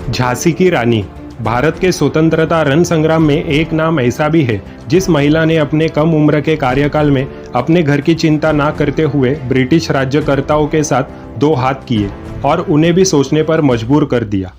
झांसी की रानी। भारत के स्वतंत्रता रण संग्राम में एक नाम ऐसा भी है जिस महिला ने अपने कम उम्र के कार्यकाल में अपने घर की चिंता ना करते हुए ब्रिटिश राज्यकर्ताओं के साथ दो हाथ किए और उन्हें भी सोचने पर मजबूर कर दिया।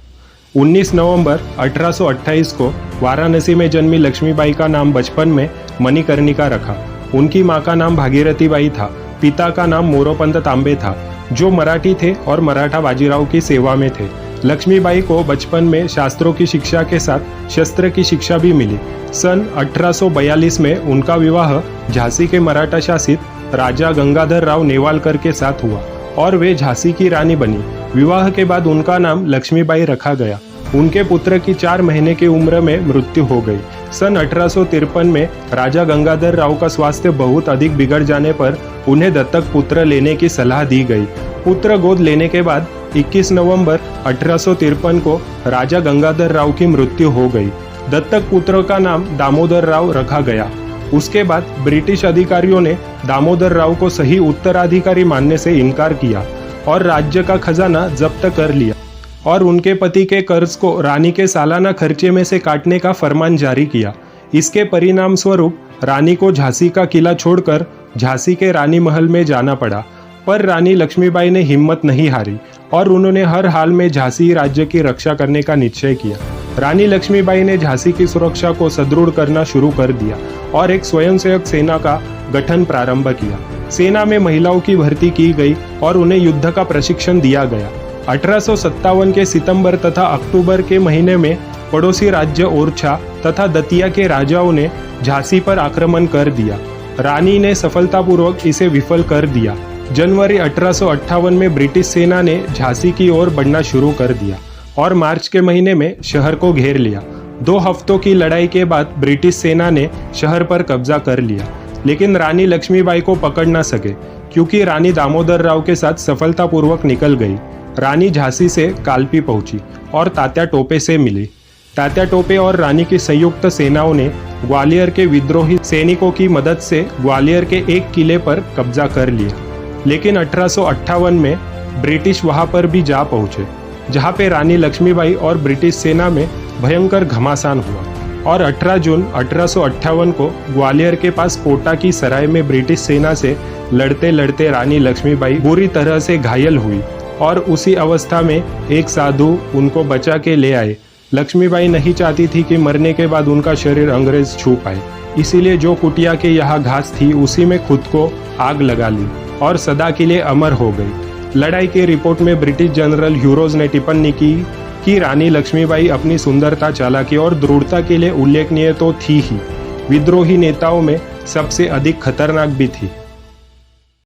19 नवंबर 1828 को वाराणसी में जन्मी लक्ष्मीबाई का नाम बचपन में मणिकर्णिका रखा। उनकी मां का नाम भागीरथी बाई था। पिता का नाम मोरोपंत तांबे था, जो मराठी थे और मराठा बाजीराव की सेवा में थे। लक्ष्मीबाई को बचपन में शास्त्रों की शिक्षा के साथ शस्त्र की शिक्षा भी मिली। सन 1842 में उनका विवाह झांसी के मराठा शासित राजा गंगाधर राव नेवालकर के साथ हुआ और वे झांसी की रानी बनी। विवाह के बाद उनका नाम लक्ष्मीबाई रखा गया। उनके पुत्र की 4 महीने की उम्र में मृत्यु हो गई। सन 1853 में राजा गंगाधर राव का स्वास्थ्य बहुत अधिक बिगड़ जाने पर उन्हें दत्तक पुत्र लेने की सलाह दी गई। पुत्र गोद लेने के बाद 21 नवंबर 1853 को राजा गंगाधर राव की मृत्यु हो गई। दत्तक पुत्र का नाम दामोदर राव रखा गया। उसके बाद ब्रिटिश अधिकारियों ने दामोदर राव को सही उत्तराधिकारी मानने से इनकार किया और राज्य का खजाना जब्त कर लिया और उनके पति के कर्ज को रानी के सालाना खर्चे में से काटने का फरमान जारी किया। इसके परिणाम स्वरूप रानी को झांसी का किला छोड़कर झांसी के रानी महल में जाना पड़ा, पर रानी लक्ष्मीबाई ने हिम्मत नहीं हारी और उन्होंने हर हाल में झांसी राज्य की रक्षा करने का निश्चय किया। रानी लक्ष्मीबाई ने झांसी की सुरक्षा को सुदृढ़ करना शुरू कर दिया और एक स्वयंसेवक सेना का गठन प्रारंभ किया। सेना में महिलाओं की भर्ती की गई और उन्हें युद्ध का प्रशिक्षण दिया गया। 1857 के सितंबर तथा अक्टूबर के महीने में पड़ोसी राज्य ओरछा तथा दतिया के राजाओं ने झांसी पर आक्रमण कर दिया। रानी ने सफलतापूर्वक इसे विफल कर दिया। जनवरी 1858 में ब्रिटिश सेना ने झांसी की ओर बढ़ना शुरू कर दिया और मार्च के महीने में शहर को घेर लिया। 2 हफ्तों की लड़ाई के बाद ब्रिटिश सेना ने शहर पर कब्जा कर लिया, लेकिन रानी लक्ष्मीबाई को पकड़ न सके क्योंकि रानी दामोदर राव के साथ सफलतापूर्वक निकल गई। रानी झांसी से कालपी पहुंची और तात्या टोपे से मिली। तात्या टोपे और रानी की संयुक्त सेनाओं ने ग्वालियर के विद्रोही सैनिकों की मदद से ग्वालियर के एक किले पर कब्जा कर लिया, लेकिन 1858 में ब्रिटिश वहां पर भी जा पहुंचे, जहां पे रानी लक्ष्मीबाई और ब्रिटिश सेना में भयंकर घमासान हुआ और 18 जून 1858 को ग्वालियर के पास कोटा की सराय में ब्रिटिश सेना से लड़ते लड़ते रानी लक्ष्मीबाई बुरी तरह से घायल हुई और उसी अवस्था में एक साधु उनको बचा के ले आए। लक्ष्मीबाई नहीं चाहती थी कि मरने के बाद उनका शरीर अंग्रेज छू पाए, इसीलिए जो कुटिया के यहाँ घास थी उसी में खुद को आग लगा ली और सदा के लिए अमर हो गई। लड़ाई की रिपोर्ट में ब्रिटिश जनरल ह्यूरोज ने टिप्पणी की कि रानी लक्ष्मीबाई अपनी सुंदरता, चालाकी और दृढ़ता के लिए उल्लेखनीय तो थी ही, विद्रोही नेताओं में सबसे अधिक खतरनाक भी थी।